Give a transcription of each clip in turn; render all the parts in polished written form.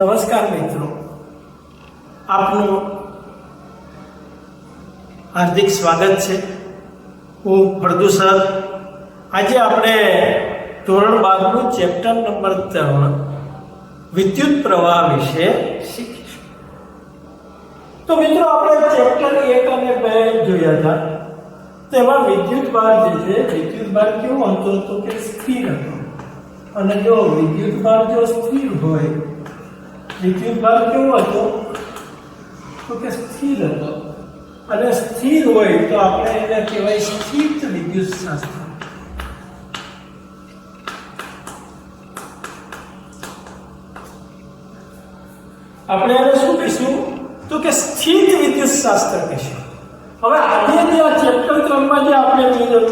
નમસ્કાર મિત્રો, આપનું હાર્દિક સ્વાગત છે. હું ફળદુ સર. આજે આપણે ધોરણ 12 નું ચેપ્ટર નંબર 3 વિદ્યુત પ્રવાહ વિશે શીખીશું. તો મિત્રો, આપણે ચેપ્ટર 1 અને 2 જોયા હતા. તેમાં વિદ્યુતભાર જે છે, વિદ્યુતભાર કેવો હતો તો કે સ્થિર હતો. અને જો વિદ્યુતભાર જો સ્થિર હોય, વિદ્યુતભાર કેવો હતો તો કે સ્થિર હતો. અને સ્થિર હોય તો આપણે એને કહેવાય સ્થિત વિદ્યુત શાસ્ત્ર. આપણે એને શું કહીશું તો કે સ્થિત વિદ્યુત શાસ્ત્ર કહીશું. હવે આજે જે આ ચેપ્ટર 3 માં જે આપણે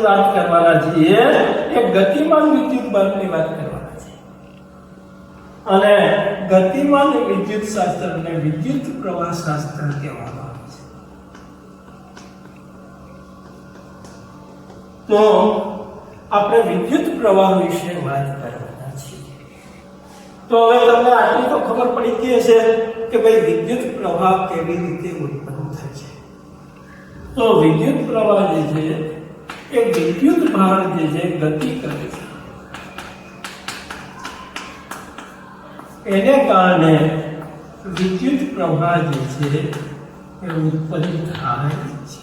વાત કરવાના છીએ એ ગતિમાન વિદ્યુતભારની વાત કરવાના છે. અને ગતિમાન વિદ્યુત શાસ્ત્રને વિદ્યુત પ્રવાહ શાસ્ત્ર કહેવામાં આવે છે. તો આપણે વિદ્યુત પ્રવાહ વિશે વાત કરવાના છીએ. તો હવે તમને આટલી તો ખબર પડી ગઈ હશે કે ભાઈ વિદ્યુત પ્રવાહ કેવી રીતે ઉત્પન્ન થાય છે. તો વિદ્યુત પ્રવાહ જે છે એ વિદ્યુત ભાર જે છે ગતિ કરે છે, એને કારણે વિદ્યુત પ્રવાહ જે છે એ ઉત્પન્ન થાય છે.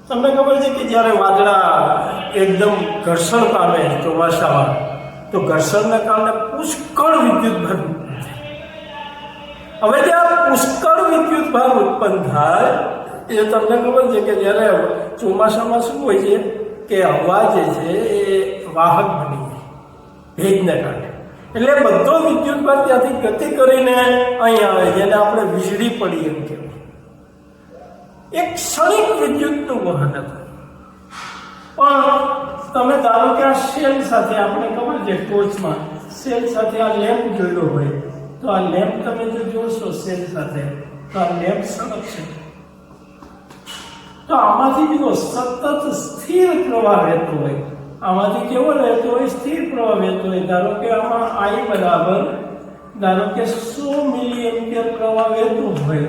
તમને ખબર છે કે જ્યારે વાદળા એકદમ ઘર્ષણ પામે ચોમાસામાં, તો ઘર્ષણના કારણે પુષ્કળ વિદ્યુત ભાર ઉત્પન્ન થાય. હવે ત્યાં પુષ્કળ વિદ્યુત ભાર ઉત્પન્ન થાય એ તમને ખબર છે કે જ્યારે ચોમાસામાં શું હોય છે કે હવા જે છે એ વાહક બની જાય ભેજને કારણે. એટલે બધો વિદ્યુત ભાર ત્યાંથી ગતિ કરીને અહીં આવે, જેને આપણે વીજળી પડી એમ કહેવાય. એક ક્ષણિક વિદ્યુતનું વહન હતું. પણ તમે ધારો કે આ સેલ સાથે, આપણે ખબર છે ટોર્ચમાં સેલ સાથે આ લેમ્પ જોયો હોય, તો આ લેમ્પ તમે જો જોશો સેલ સાથે, તો આ લેમ્પ સળગશે. તો આમાંથી જો સતત સ્થિર પ્રવાહ વહેતો હોય, આમાંથી કેવો વહેતો હોય? સ્થિર પ્રવાહ વહેતો હોય. ધારો કે આમાં I બરાબર ધારો કે 100 મિલી એમ્પિયર પ્રવાહ વહેતો હોય,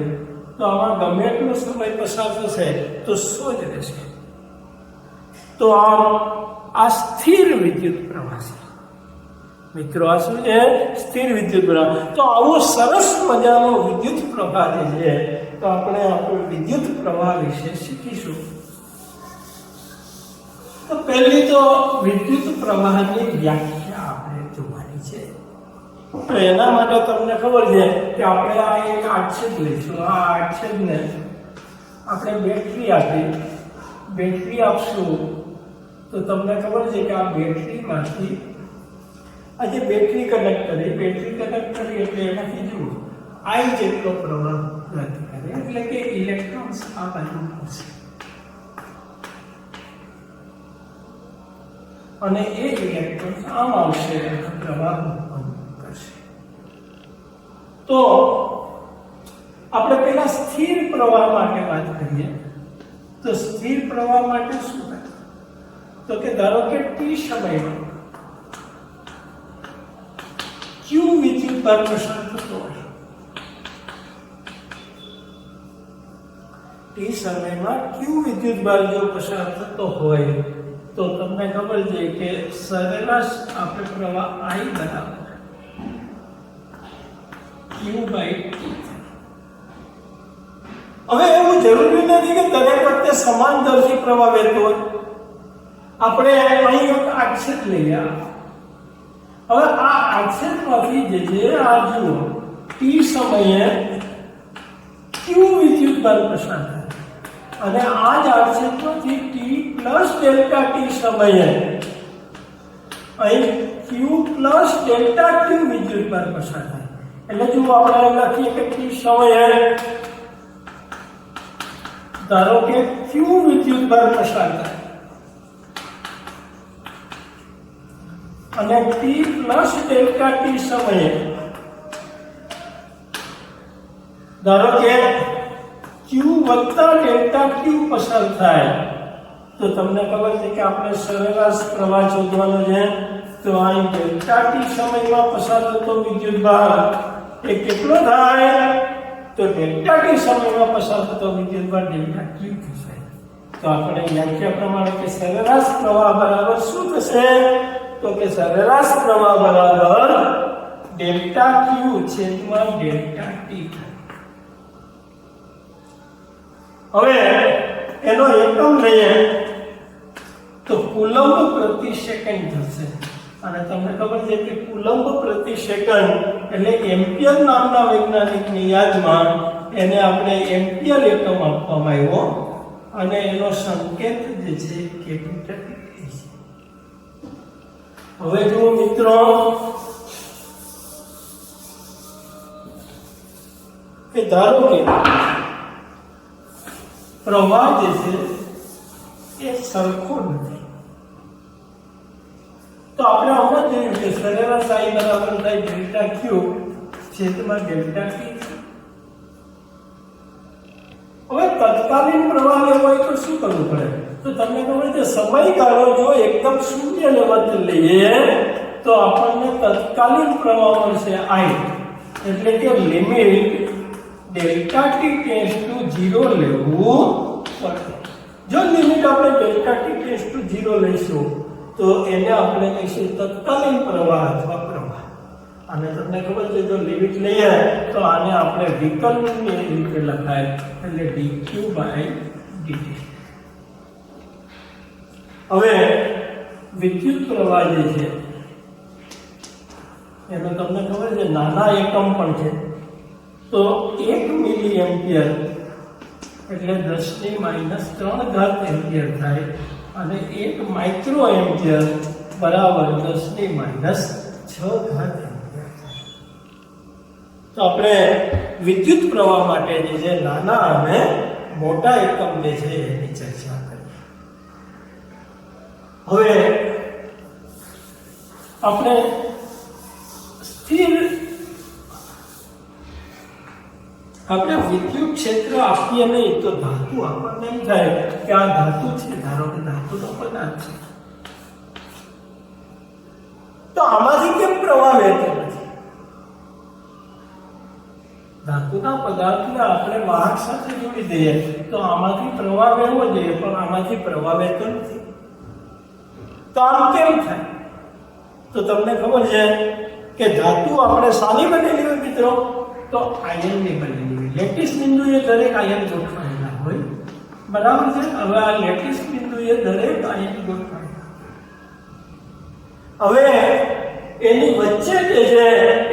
તો આમાં ગમે એટલો સમય પસાર થશે તો 100 જ રહેશે. તો આ સ્થિર વિદ્યુત પ્રવાહ છે મિત્રો. આ શું છે? સ્થિર વિદ્યુત પ્રવાહ. તો આવો સરસ મજાનો વિદ્યુત પ્રવાહ જે છે, તો આપણે આપણું વિદ્યુત પ્રવાહ વિશે શીખીશું. તો પહેલી તો વિદ્યુત પ્રવાહની વ્યાખ્યા આપણે જોવાની છે. તો એના માટે તમને ખબર છે કે આપણે આ એક આડછેદ લઈશું. આ આડછેદને આપણે બેટરી આપશું. તો તમને ખબર છે કે આ બેટરીમાંથી આ જે બેટરી કનેક્ટ કરી એટલે એમાંથી જુઓ I જેટલો પ્રવાહ ગતિ કરે, એટલે કે ઇલેક્ટ્રોન્સ આ બાજુ આવશે અને એ ઇલેક્ટ્રોન્સ આમ આવશે અને પ્રવાહ ઉત્પન્ન કરશે. તો આપણે પહેલા સ્થિર પ્રવાહ માટે વાત કરીએ. તો સ્થિર પ્રવાહ માટે શું થાય? તો કે ધારો કે t સમયમાં q વિદ્યુતભાર પસાર થતો હોય, t સમયમાં q વિદ્યુતભાર જો પસાર થતો હોય, તો તમને ખબર છે કે સરેરાશ આપણે પ્રવાહ I બરાબર q/t. હવે એવું જરૂરી નથી કે દરેક વખતે સમાન દરથી પ્રવાહ વહેતો હોય. આપણે અહીં એક આડછેદ લઈએ. હવે આ આડછેદમાંથી જે છે આ જુઓ t સમયે q વિદ્યુતભાર પસાર થાય, અને આ જ આડછેદમાંથી t પ્લસ ડેલ્ટા t સમયે અહીં q પ્લસ ડેલ્ટા q વિદ્યુતભાર પસાર થાય. એટલે જો આપણે લખીએ કે t સમયે ધારો કે q વિદ્યુતભાર પસાર થાય અને t પ્લસ ડેલ્ટા t સમયે ધારો કે q વત્તા ડેલ્ટા q પસાર થાય, તો તમને ખબર છે કે આપણે સરેરાશ પ્રવાહ શોધવાનો છે. તો અહીં ડેલ્ટા ટી સમયમાં પસાર થતો વિદ્યુતભાર એ કેટલો થાય? તો ડેલ્ટા ટી સમયમાં પસાર થતો વિદ્યુતભાર ડેલ્ટા ક્યુ થશે. તો આપણે વ્યાખ્યા પ્રમાણે કે સરેરાશ પ્રવાહ બરાબર શું થશે? તો કે સરેરાશ પ્રવાહ બરાબર ડેલ્ટા ક્યુ છેદમાં ડેલ્ટા ટી. હવે એનો એકમ લઈએ તો કુલંબ પ્રતિ સેકન્ડ થશે. અને તમને ખબર છે કે કુલંબ પ્રતિ સેકન્ડ એટલે એમ્પિયર નામના વૈજ્ઞાનિકની યાદમાં એને આપણે એમ્પિયર એકમ આપવામાં આવ્યો અને એનો સંકેત જે છે કેપિટલ E છે. હવે જુઓ મિત્રો કે ધારો કે પ્રવાહ જે છે એ સરખો નથી, તો આપણે હમણાં જોયું કે સરેરાશ I બરાબર થાય ડેલ્ટા ક્યુ છેદમાં ડેલ્ટા ટી. હવે તત્કાલીન પ્રવાહ લેવો હોય તો શું કરવું પડે? તો તમને ખબર છે સમયગાળો જો એકદમ શૂન્ય લેવલ લઈએ તો આપણને તત્કાલીન પ્રવાહ મળશે I, એટલે કે limit delta T tends to 0 લેવું પડે. જો લિમિટ આપણે ડેલ્ટા ટી ટેન્ડ્સ ટુ 0 લઈશું તો એને આપણે કહીશું તત્કાલીન પ્રવાહ અથવા પ્રવાહ. અને તમને ખબર છે જો લિમિટ લઈએ તો આને આપણે વિકલનની રીતે લખાય એટલે dq by dt. હવે વિદ્યુત પ્રવાહ જે છે એનો તમને ખબર છે નાના એકમ પણ છે. તો 1 મિલી એમ્પિયર એટલે 10⁻³ એમ્પિયર થાય અને 1 માઇક્રો એમ્પિયર બરાબર 10⁻6 એમ્પિયર. તો આપણે વિદ્યુત પ્રવાહ માટે જે નાના અને મોટા એકમ જે છે એની ચર્ચા કરી. હવે આપણે સ્થિર આપણે વિદ્યુત ક્ષેત્ર આપીએ નહીં તો ધાતુ આપણને એમ થાય કે આ ધાતુ છે, ધારો કે ધાતુનો પદાર્થ છે, તો આમાંથી કેમ પ્રવાહ વહેતો નથી? ધાતુના પદાર્થને આપણે વાહક સાથે જોડી દઈએ તો આમાંથી પ્રવાહ વહેવો જોઈએ, પણ આમાંથી પ્રવાહ વહેતો નથી. તો આમ કેમ થાય? તો તમને ખબર છે કે ધાતુ આપણે શાની બનેલી હોય મિત્રો? તો આયનની બનેલી હોય. લેટિસ બિંદુએ દરેક આયન ગોઠવાયેલા હોય, બરાબર છે. હવે આ લેટિસ બિંદુએ દરેક આયન ગોઠવાયેલા, હવે એની વચ્ચે જે છે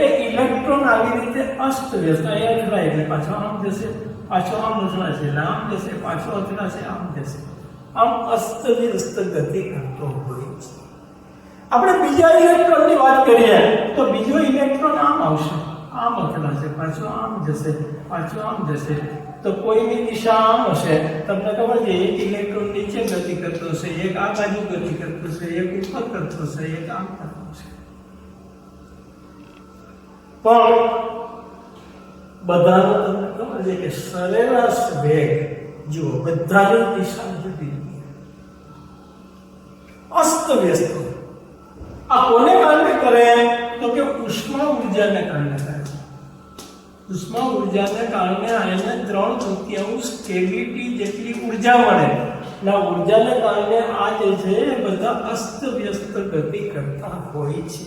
એ ઇલેક્ટ્રોન આવી રીતે અસ્તવ્યસ્ત અહીંયા અથડાય એટલે પાછો આમ જશે, પાછો આમ અથડાશે એટલે આમ જશે, પાછો અથડાશે આમ જશે, આમ અસ્તવ્યસ્ત ગતિ કરતો હોય છે. આપણે બીજા ઇલેક્ટ્રોનની વાત કરીએ તો બીજો ઇલેક્ટ્રોન આમ આવશે, આમ અથડાશે, પાછો આમ જશે, પાછો આમ જશે. તો કોઈની દિશા આમ હશે, તમને ખબર છે એક ઇલેક્ટ્રોન નીચે ગતિ કરતો હશે, એક આ બાજુ ગતિ કરતો હશે, એક ઉપર કરતો હશે, એક આમ કરતો હશે. પણ બધાનો તમને ખબર છે કે સરેરાશ વેગ જુઓ, બધાની દિશા જુદી, અસ્તવ્યસ્ત. આ કોને કારણે કરે? તો કે ઉષ્મા ઉર્જાને કારણે કરે. ઉષ્મા ઉર્જાને કારણે આને 3/4 કેવીટી જેટલી ઉર્જા મળે. ના ઉર્જાને કારણે આ જે છે બધા અસ્તવ્યસ્ત ગતિ કરતા હોય છે.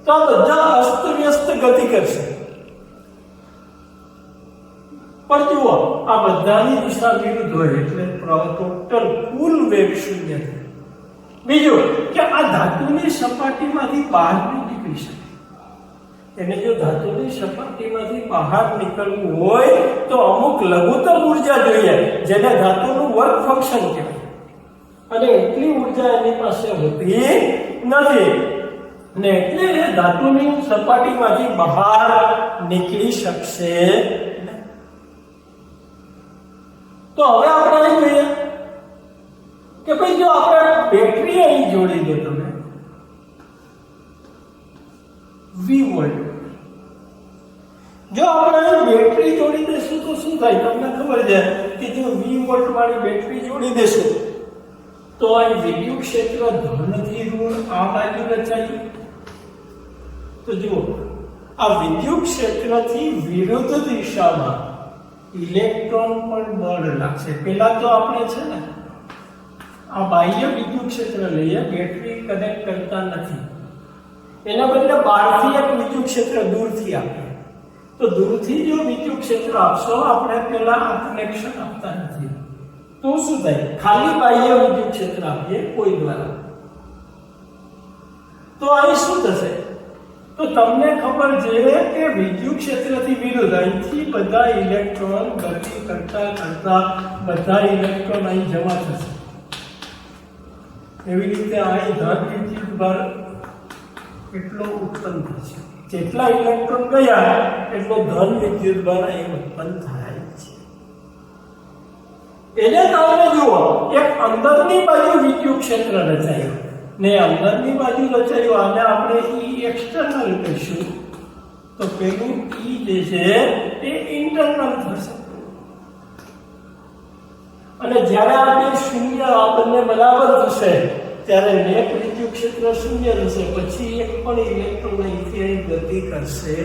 તો આ બધા અસ્તવ્યસ્ત ગતિ કરશે, પણ જુઓ આ બધાની દિશા વિરુદ્ધ હોય એટલે ટોટલ કુલ વેગ શૂન્ય થાય. બીજું કે આ ધાતુની સપાટીમાંથી બહાર નીકળી શકે. એને જો ધાતુની સપાટીમાંથી બહાર નીકળવું હોય તો અમુક લઘુત્તમ ઉર્જા જોઈએ, જેને ધાતુનું વર્ક ફંક્શન કહેવાય, અને એટલી ઉર્જા એની પાસે હોતી નથી ને એટલે એ ધાતુની સપાટીમાંથી બહાર નીકળી શકશે નહીં. તો હવે આપણે અહીં જોઈએ કે ભાઈ જો આપણે બેટરી અહીં જોડી દો, તમે V વોલ્ટ, જો આપણે બેટરી જોડી દેશું તો શું થાય? તમને ખબર છે કે જો V વોલ્ટ વાળી બેટરી જોડી દેશું તો તો આ વિદ્યુત ક્ષેત્ર ધનથી ઋણ આ બાજુ રચાયું. તો જુઓ, આ વિદ્યુત ક્ષેત્રથી વિરુદ્ધ દિશામાં ઇલેક્ટ્રોન પણ બળ લાગશે. પહેલા તો આપણે છે ને આ બાહ્ય વિદ્યુત ક્ષેત્ર લઈએ, બેટરી કનેક્ટ કરતા નથી, એના બદલે બહારથી એક વિદ્યુત ક્ષેત્ર દૂરથી આપીએ. તો દૂરથી જો વિદ્યુત ક્ષેત્ર આપશો, આપણે પહેલા આ કનેક્શન આપતા નથી, તો શું થાય? ખાલી બાહ્ય વિદ્યુત ક્ષેત્ર આપીએ કોઈ દ્વારા, તો અહીં શું થશે? તો તમને ખબર છે કે વિદ્યુત ક્ષેત્રથી વિરુદ્ધ અહીંથી બધા ઇલેક્ટ્રોન ગતિ કરતા કરતા બધા ઇલેક્ટ્રોન અહીં જમા થશે. એવી રીતે અહીં ધન વિદ્યુત ભાર એટલો ઉત્પન્ન થશે. જેટલા ઇલેક્ટ્રોન ગયા એટલો ધન વિદ્યુત ભાર અહીં ઉત્પન્ન થાય છે. એને કારણે જુઓ, એક અંદરની બાજુ વિદ્યુત ક્ષેત્ર રચાયું ને અંદરની બાજુ રચાયું, આને આપણે ઈ એક્સટર્નલ કહીશું. તો પેલું ઈ જે છે એ ઇન્ટરનલ થશે. અને જ્યારે આ બે શૂન્ય આ બંને બરાબર થશે ત્યારે નેટ વિદ્યુત ક્ષેત્ર શૂન્ય થશે. પછી એક પણ ઇલેક્ટ્રોન અહીંથી અહીં ગતિ કરશે.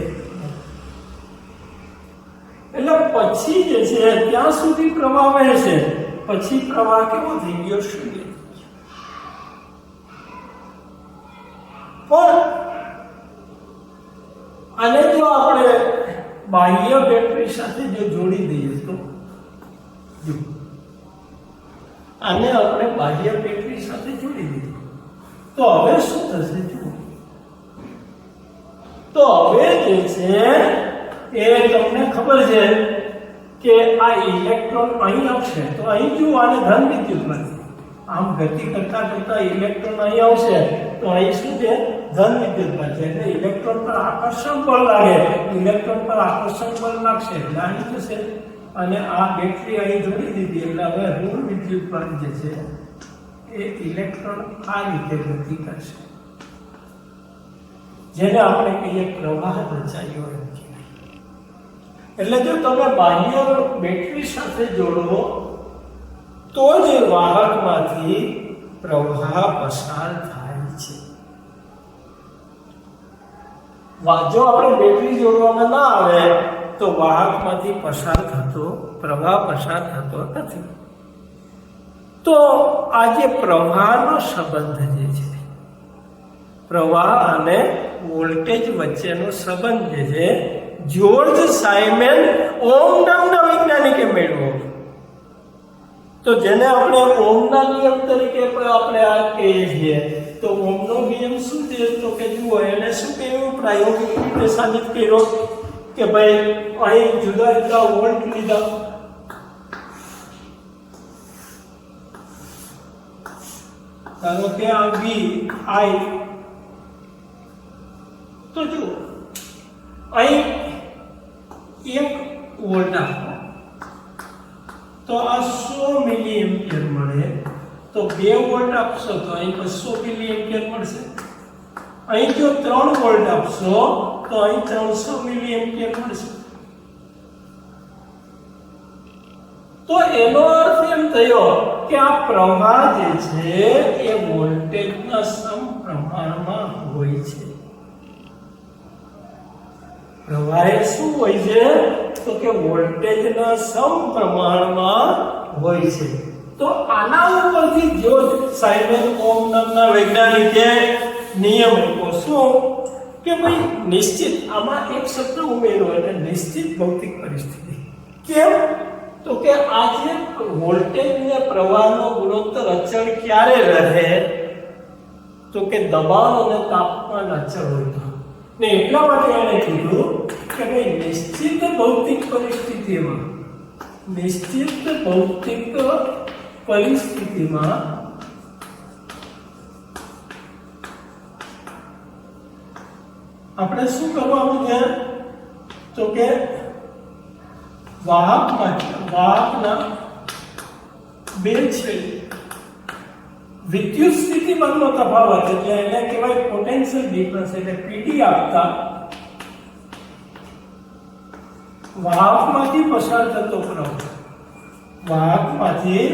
એટલે પછી જે છે ત્યાં સુધી પ્રવાહ વહેશે, પછી પ્રવાહ કેવો થઈ ગયો? શૂન્ય. પણ આને જો આપણે બાહ્ય બેટરી સાથે જો જોડી દઈએ તો આને આપણે બાહ્ય બેટરી સાથે જોડી દઈએ તો હવે શું થશે? જુઓ, તો હવે જે છે એ તમને ખબર છે કે આ ઇલેક્ટ્રોન અહીં આવશે, તો અહીં જો આને ધન વિદ્યુત નથી, આમ ગતિ કરતા કરતા ઇલેક્ટ્રોન અહીં આવશે તો અહીં શું છે? ધન વિદ્યુત ભાર છે. એટલે ઇલેક્ટ્રોન પર આકર્ષણ બળ લાગે, ઇલેક્ટ્રોન પર આકર્ષણ બળ લાગશે એટલે અહીં થશે. અને આ બેટરી અહીં જોડી દીધી એટલે હવે ઋણ વિદ્યુત ભાર જે છે એ ઇલેક્ટ્રોન આ રીતે ગતિ કરશે, જેને આપણે કહીએ પ્રવાહ રચાયો. એટલે જો તમે બાહ્ય બેટરી સાથે જોડો તો જ વાહકમાંથી પ્રવાહ પસાર થાય છે. જો આપણે બેટરી જોડવામાં ના આવે તો વાહકમાંથી પ્રવાહ પસાર થતો નથી. તો આ જે પ્રવાહનો સંબંધ જે છે, પ્રવાહ અને વોલ્ટેજ વચ્ચેનો સંબંધ જે છે, જ્યોર્જ સાયમન ઓમ નામના વૈજ્ઞાનિકે મેળવ્યો. તો જેને આપણે ઓમના નિયમ તરીકે આપણે આ કહીએ છીએ. તો ઓમનો નિયમ શું છે? તો કે જુઓ, એને શું કહ્યું? પ્રાયોગિક રીતે સાબિત કર્યો કે ભાઈ અહીં જુદા જુદા વોલ્ટ લીધા, ધારો કે આ વી આઈ. તો જુઓ, અહીં 1 વોલ્ટ આપો તો આ 100 મિલી એમ્પિયર મળે. તો 2 વોલ્ટ આપશો તો અહીં 200 મિલી એમ્પિયર મળશે. અહીં જો 3 વોલ્ટ આપશો તો અહીં 300 મિલી એમ્પિયર મળશે. તો એનો અર્થ એમ થયો કે આ પ્રવાહ જે છે એ વોલ્ટેજના સમપ્રમાણમાં હોય છે. પ્રવાહ એ શું હોય છે? તો કે વોલ્ટેજના સમપ્રમાણમાં હોય છે. તો આના ઉપરથી જો સાયમન ઓમ નામના વૈજ્ઞાનિકે નિયમ આપ્યો, શું કે ભાઈ નિશ્ચિત, આમાં એક શબ્દ ઉમેરો એટલે નિશ્ચિત ભૌતિક પરિસ્થિતિ. કેમ? તો કે આ જે વોલ્ટેજ ને પ્રવાહનો ગુણોત્તર અચળ ક્યારે રહે? તો કે દબાણ અને તાપમાન અચળ હોય તો. ને એટલા માટે એને કીધું કે ભાઈ નિશ્ચિત ભૌતિક પરિસ્થિતિમાં આપણે શું કરવાનું છે? તો કે વાહકના બે છેડે વિદ્યુત સ્થિતિમાનનો તફાવત એટલે એને કહેવાય પોટેન્શિયલ ડિફરન્સ, એટલે પીડી આપતા વાહકમાંથી પસાર થતો પ્રવાહ, વાહકમાંથી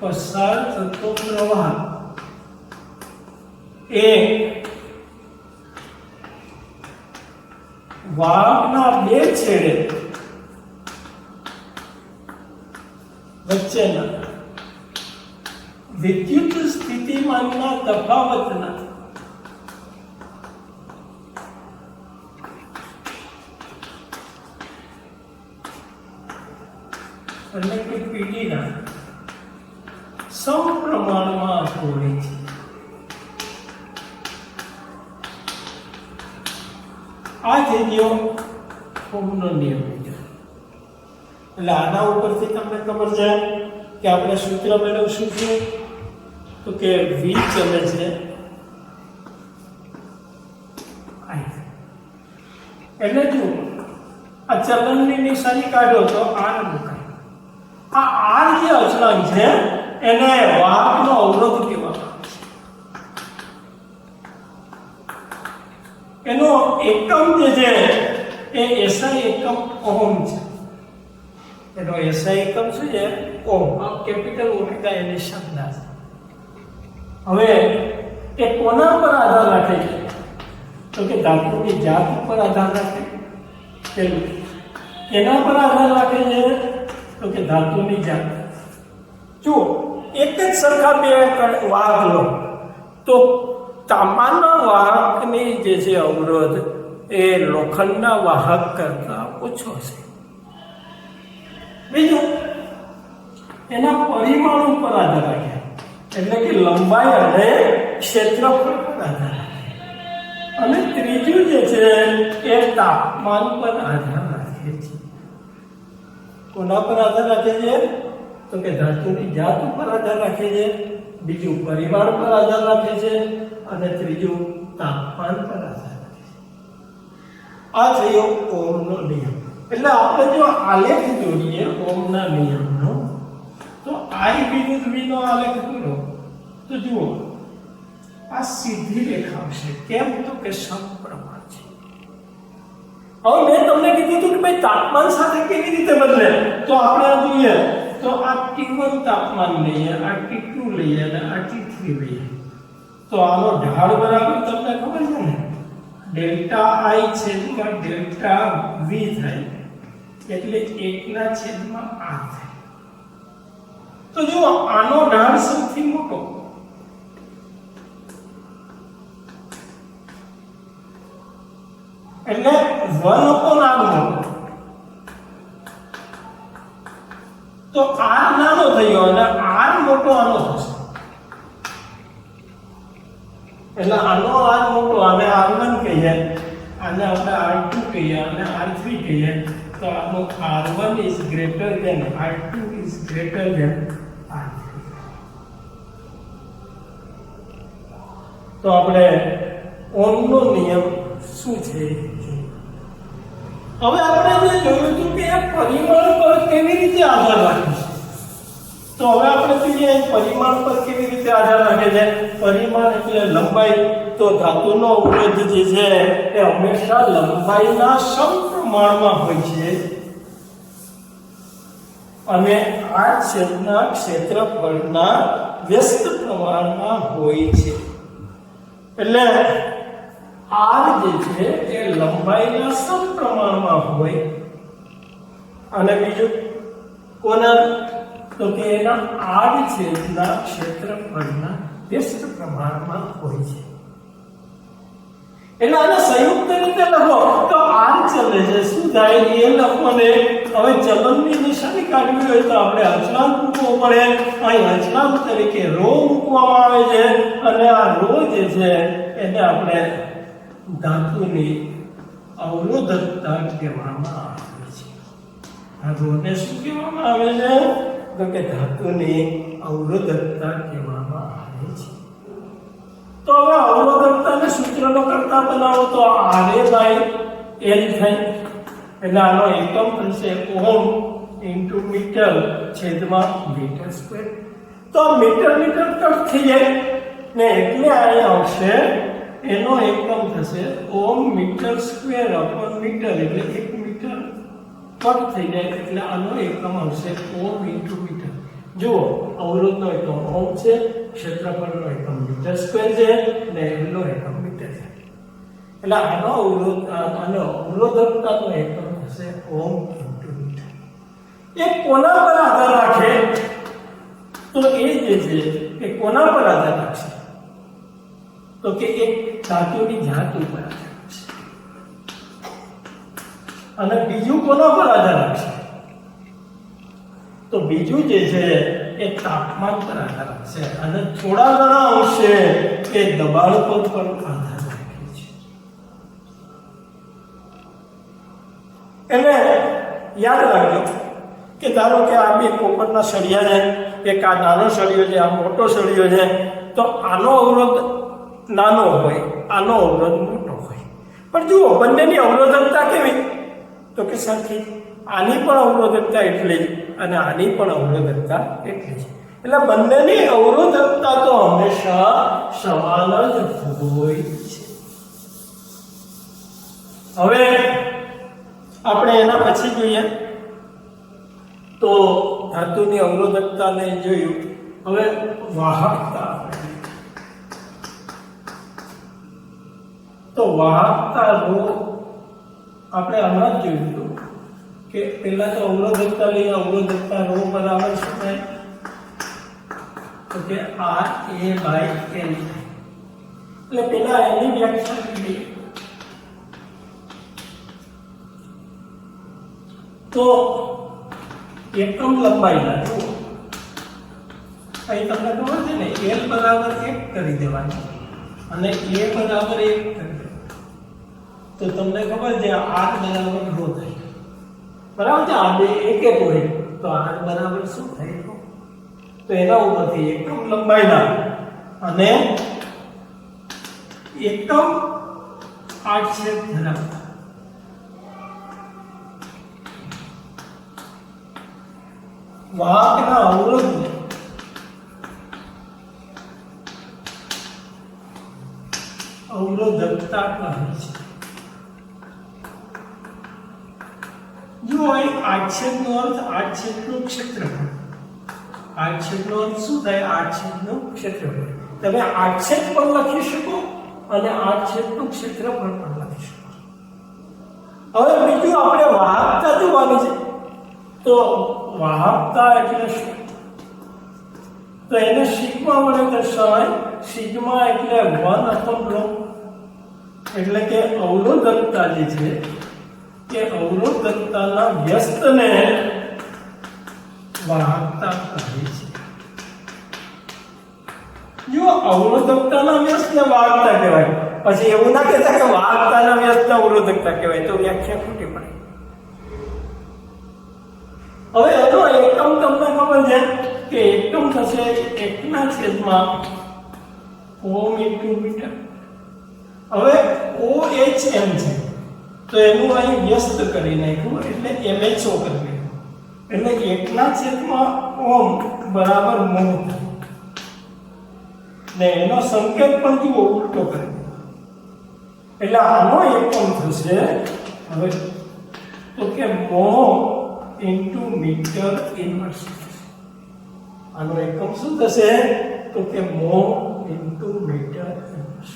પસાર થતો પ્રવાહ એ વાહકના બે છેડે વચ્ચેના વિદ્યુત સ્થિતિમાનના તફાવતના એટલે કે પીડીના સમપ્રમાણમાં હોય છે. આ થઈ ગયો ઓહમનો નિયમ. એટલે આના ઉપરથી તમને ખબર છે કે આપણે સૂત્ર મેળવશું શું, તો કે V ચલે છે I. એટલે જો આ ચલનની નિશાની કાઢો તો R મુકાય. આ R જે અચળાંક છે એને વાહકનો અવરોધ કહેવામાં આવે છે. એનો એકમ જે છે એ SI એકમ ઓહમ છે. એનો SI એકમ શું છે? ઓહમ. આ કેપિટલ ઓમેગા એની સંજ્ઞા છે. હવે એ કોના પર આધાર રાખે છે? તો કે ધાતુની જાત ઉપર આધાર રાખે. પેલું એના પર આધાર રાખે છે તો કે ધાતુની જાત. જો એક જ સરખા બે વાહક લો તો તાંબાના વાહકની જે છે અવરોધ એ લોખંડના વાહક કરતા ઓછો છે. બીજું એના પરિમાણ ઉપર આધાર રાખે, એટલે કે લંબાઈ અને ક્ષેત્રફળ પર આધાર રાખે. અને ત્રીજું જે છે એ તાપમાન પર આધાર રાખે છે. કોના પર આધાર રાખે છે? તો કે ધાતુની જાત ઉપર આધાર રાખે છે. બીજું પરિમાણ પર આધાર રાખે છે. અને ત્રીજું તાપમાન પર આધાર રાખે છે. આ થયો ઓહમનો નિયમ. એટલે આપણે જો આલેખ દોરીએ ઓહમના નિયમનો, તો I વિરુદ્ધ V નો આલેખ દોરો તો જુઓ આ સીધી રેખા આવશે. કેમ? તો કે સમપ્રમાણ છે. હવે મેં તમને કીધું હતું કે ભાઈ તાપમાન સાથે કેવી રીતે બદલે, તો આપણે જોઈએ તો આ T1 તાપમાન લઈએ, આ T2 લઈએ અને આ T3 લઈએ, તો આનો ઢાળ બરાબર તમને ખબર છે ને, ડેલ્ટા I છેદમાં ડેલ્ટા V થાય, એટલે 1/r થાય. તો જો આનો ઢાળ સૌથી મોટો, એટલે 1/r મોટો, તો r નાનો થયો અને r મોટો આનો થશે. એટલે આનો r મોટો, આને r1 કહીએ, આને આપણે r2 કહીએ અને r3 કહીએ, તો આનો r1 is greater than r2 is greater than r3. તો આપણે ઓહમનો નિયમ શું છે? હવે આપણે જે જોયું હતું કે આ પરિમાણ પર કેવી રીતે આધાર રાખે છે, તો હવે આપણે જોઈએ પરિમાણ પર કેવી રીતે આધાર રાખે છે. પરિમાણ એટલે લંબાઈ. તો ધાતુનો અવરોધ જે છે એ હંમેશા લંબાઈના સમપ્રમાણમાં હોય છે અને આ છેદના ક્ષેત્રફળના વ્યસ્ત પ્રમાણમાં હોય છે. એટલે R જે છે એ લંબાઈના સમપ્રમાણમાં હોય અને બીજું કોના, તો કે એના R છેદના ક્ષેત્રફળના વ્યસ્ત પ્રમાણમાં હોય છે. એટલે આને સંયુક્ત રીતે લખો તો R ચલે છે શું થાય એ લખો ને. હવે ચલનની નિશાની કાઢવી હોય તો આપણે અચળાંક મૂકવો પડે. અહીં અચળાંક તરીકે ρ મૂકવામાં આવે છે અને આ ρ જે છે એને આપણે ધાતુની અવરોધકતા કહેવામાં આવે છે. આ ρને શું કહેવામાં આવે છે? તો કે ધાતુની અવરોધકતા કહેવામાં આવે છે. તો હવે અવરોધકતાને સૂત્રનો કરતા બનાવો તો RA બાય L થાય. એટલે આનો એકમ થશે ઓહમ ઇન્ટુ મીટર છેદમાં મીટર સ્ક્વેર. તો મીટર કટ થઈ જાય ને એટલે અહીંયા આવશે એનો એકમ થશે ohm metre square upon metre, એટલે 1 મીટર કટ થઈ જાય એટલે આનો એકમ આવશે ઓહમ ઇન્ટુ મીટર. જુઓ, અવરોધનો એકમ ઓમ છે, ક્ષેત્રફળનો એકમ મીટર સ્ક્વેર છે અને એલનો એકમ મીટર છે. એટલે આનો અવરોધકતાનો એકમ થશે ઓમ ઇન્ટુ મીટર. એ કોના પર આધાર રાખે? તો એ જે છે એ કોના પર આધાર રાખશે? તો કે એક ધાતુની જાત ઉપર આધાર રાખશે. અને બીજું કોના પર આધાર રાખશે? તો બીજું જે છે એ તાપમાન પર આધાર રાખશે અને થોડા ઘણા અંશે એ દબાણ પર પણ આધાર રાખે છે. એટલે યાદ રાખજો કે ધારો કે આ બે કોપરના સળિયા છે, એક આ નાનો સળિયો છે, આ મોટો સળિયો છે, તો આનો અવરોધ નાનો હોય, આનો અવરોધ મોટો હોય. પણ જુઓ, બંનેની અવરોધકતા કેવી? તો કે સરખી. આની પણ અવરોધકતા એટલી જ અને આની પણ અવરોધકતા એટલી જ. એટલે બંનેની અવરોધકતા તો હંમેશા સમાન જ હોય છે. હવે આપણે એના પછી જોઈએ તો ધાતુની અવરોધકતાને જોયું. હવે વાહકતા. તો વાહકતા રો આપણે હમણાં જ જોયું હતું કે પહેલા તો અવરોધકતા લઈએ. અવરોધકતા રો બરાબર શું થાય? તો કે R A બાય L. એટલે પહેલા એની વ્યાખ્યા કરી. તો એકમ લંબાઈના જુઓ, અહીં તમને ખબર છે ને, L બરાબર 1 કરી દેવાનું અને A બરાબર 1 કરી દેવાનું. તો તમને ખબર છે R બરાબર રો થાય, બરાબર છે? આ બે એક હોય તો R બરાબર શું થાય? તો એના ઉપરથી એકમ લંબાઈના અને એકમ આડછેદ ધરાવતા વાહકના અવરોધને અવરોધકતા કહે છે. જો અહીં આડછેદનો અર્થ આડછેદનું ક્ષેત્રફળ. આડછેદનો અર્થ શું થાય? આડછેદનું ક્ષેત્રફળ. તમે આડછેદ પણ લખી શકો અને આડછેદનું ક્ષેત્રફળ પણ લખી શકો. હવે બીજું આપણે વાહકતા જોવાની છે. તો વાહકતા એટલે શું? તો એને સિગ્મા વડે દર્શાવાય. સિગ્મા એટલે 1/ρ. એટલે કે અવરોધકતા જે છે કે અવરોધકતાના વ્યસ્તને વાહકતા કહે છે. જો અવરોધકતાના વ્યસ્તને વાહકતા કહેવાય, પછી એવું ના કહેતા કે વાહકતાના વ્યસ્તને અવરોધકતા કહેવાય, તો વ્યાખ્યા ખોટી પડે. હવે એનો એકમ તમને ખબર છે કે એકમ થશે 1/ઓહમ ઇન્ટુ મીટર. હવે OHM છે તો એનું અહીં વ્યસ્ત કરી નાખ્યું એટલે MHO કરી નાખ્યું. એટલે 1/ઓહમ બરાબર મોહ થાય ને એનો સંકેત પણ જુઓ ઉલટો કરી દો. એટલે આનો એકમ થશે હવે તો કે મોહ ઇન્ટુ મીટર ઇન્વર્સ. આનો એકમ શું થશે? તો કે મોહ ઇન્ટુ મીટર ઇન્વર્સ.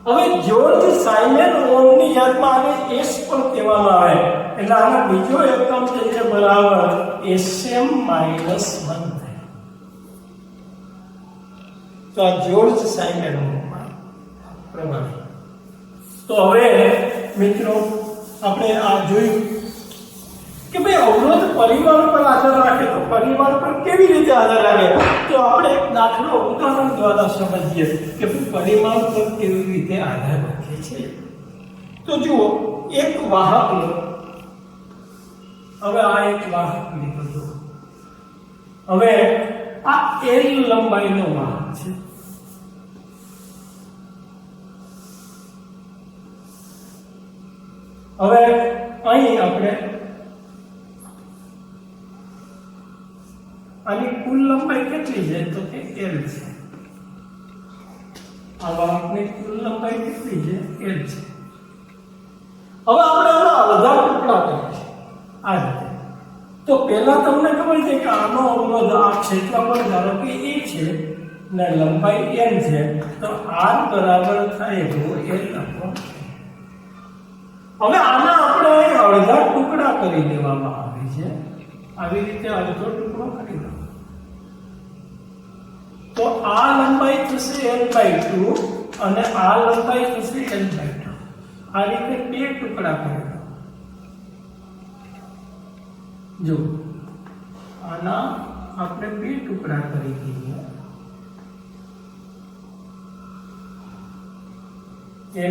હવે જ્યોર્જ સાયમન ઓહમની યાદમાં આને S પણ કહેવામાં આવે. એટલે આનો બીજો એકમ છે જે બરાબર SM - 1 થાય. તો આ જ્યોર્જ સાયમન ઓહમમાં પ્રમાણે. તો હવે મિત્રો આપણે આ જોયું કે ભાઈ અવરોધ પરિમાણ પર આધાર રાખે. તો પરિમાણ પર કેવી રીતે આધાર રાખે? તો આપણે એક દાખલો ઉદાહરણ દ્વારા સમજીએ કે પરિમાણ પર કેવી રીતે આધાર રાખે છે. તો જુઓ, એક વાહક લો. હવે આ એક વાહક લીધો. હવે આ L લંબાઈનો વાહક છે. હવે અહીં આપણે આની કુલ લંબાઈ કેટલી છે? તો કે L છે. આ વાહકની કુલ લંબાઈ કેટલી છે? L છે. હવે આપણે આના અડધા ટુકડા કરીએ આ રીતે. તો પહેલા તમને ખબર છે કે આનો અવરોધ આ ક્ષેત્રફળ ધારો કે એ છે ને લંબાઈ n છે, તો r બરાબર થાય ρ l/. હવે આના આપણે અડધા ટુકડા કરી દેવામાં આવે છે, આવી રીતે અડધો ટુકડો કરી દો તો આ લંબાઈ થશે l/2 અને આ લંબાઈ થશે l/2. આ રીતે બે ટુકડા કરી દો. જો આના આપણે બે ટુકડા કરી દઈએ,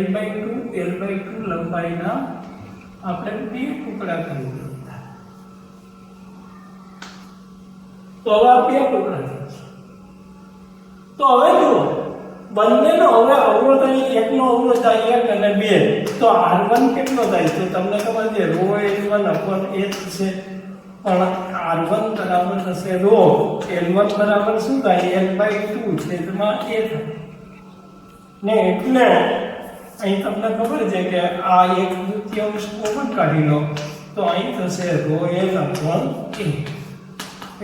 l/2 લંબાઈના આપણે બે ટુકડા કરી દીધા. તો હવે આ બે ટુકડા થશે. તો હવે જુઓ બંનેનો હવે અવરોધ અહીં એકનો અવરોધ આ 1 અને 2, તો r1 કેટલો થાય? તો તમને ખબર છે ρ થશે, પણ r1 બરાબર થશે l1 બરાબર શું થાય? l/2 છેદમાં a થાય ને. એટલે અહીં તમને ખબર છે કે આ 1/2 કોમન કાઢી લો તો અહીં થશે ρl/a,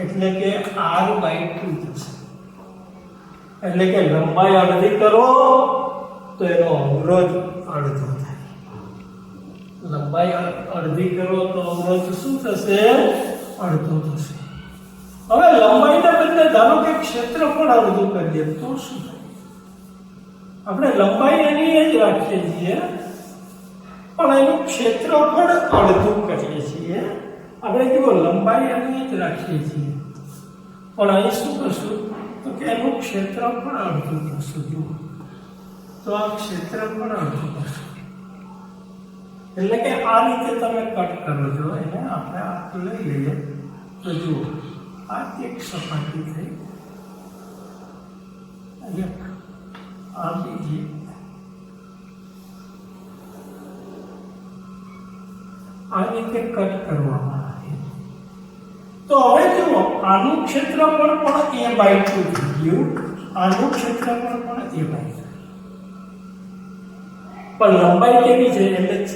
એટલે કે r/2 થશે. એટલે કે લંબાઈ અડધી કરો તો એનો અવરોધ અડધો થાય. લંબાઈ અડધી કરો તો અવરોધ શું થશે? અડધો થશે. હવે લંબાઈના બદલે ધારો કે ક્ષેત્રફળ અડધું કરીએ તો શું થાય? આપણે લંબાઈ એની જ રાખીએ છીએ, પણ એનું ક્ષેત્રફળ અડધું કરીએ છીએ. આપણે જુઓ લંબાઈ એની જ રાખીએ છીએ, પણ અહીં શું કરશું તો કે એનું ક્ષેત્રફળ અડધું કરશું. જુઓ તો આ ક્ષેત્રફળ અડધું કરશું, એટલે કે આ રીતે તમે કટ કરો છો. એને આપણે આ લઈ લઈએ તો જુઓ આ એક સપાટી થઈ, આ બીજી, આ રીતે કટ કરવામાં આવે. તો હવે જુઓ આનું ક્ષેત્રફળ પણ a/2 થઈ ગયું, આનું ક્ષેત્રફળ પણ a/2, પણ લંબાઈ કેવી છે એટલે જ.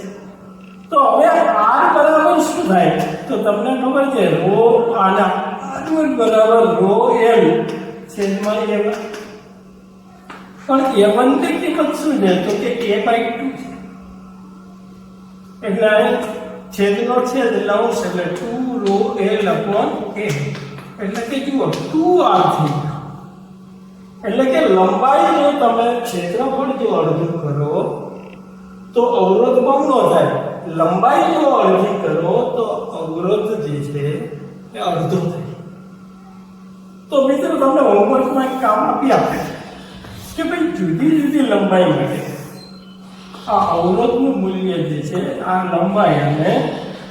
તો હવે r બરાબર શું થાય? તો તમને ખબર છે આના r1 બરાબર ρl છેદમાં a1. પણ a1 ની કિંમત શું છે? તો કે a/2 છે. એટલે છેદનો છેદ લઉં એટલે 2ρl/a, એટલે કે જુઓ 2r થઈ ગયો. એટલે કે લંબાઈ જો તમે ક્ષેત્રફળ જો અડધું કરો તો અવરોધ બમણો થાય. લંબાઈ જો અડધી કરો તો અવરોધ જે છે એ અડધો થાય. તો મિત્રો તમને હોમવર્કમાં એક કામ આપી આપે કે ભાઈ જુદી જુદી લંબાઈ માટે આ અવરોધનું મૂલ્ય જે છે, આ લંબાઈ અને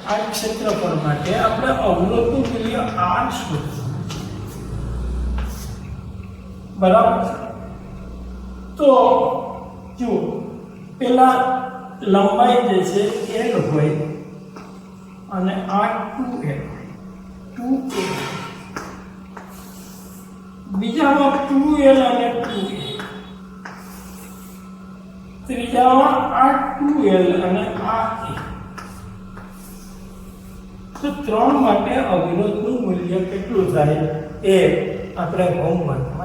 આ ક્ષેત્રફળ માટે આપણે અવરોધનું મૂલ્ય r શોધવું. બરાબર? તો જુઓ પેલા લંબાઈ જે છે l હોય અને આ 2l, 2a. બીજામાં 2l અને 2a, ત્રીજામાં આ 2l અને આ a. તો ત્રણ માટે અવરોધનું મૂલ્ય કેટલું થાય એ આપણે હોમવર્કમાં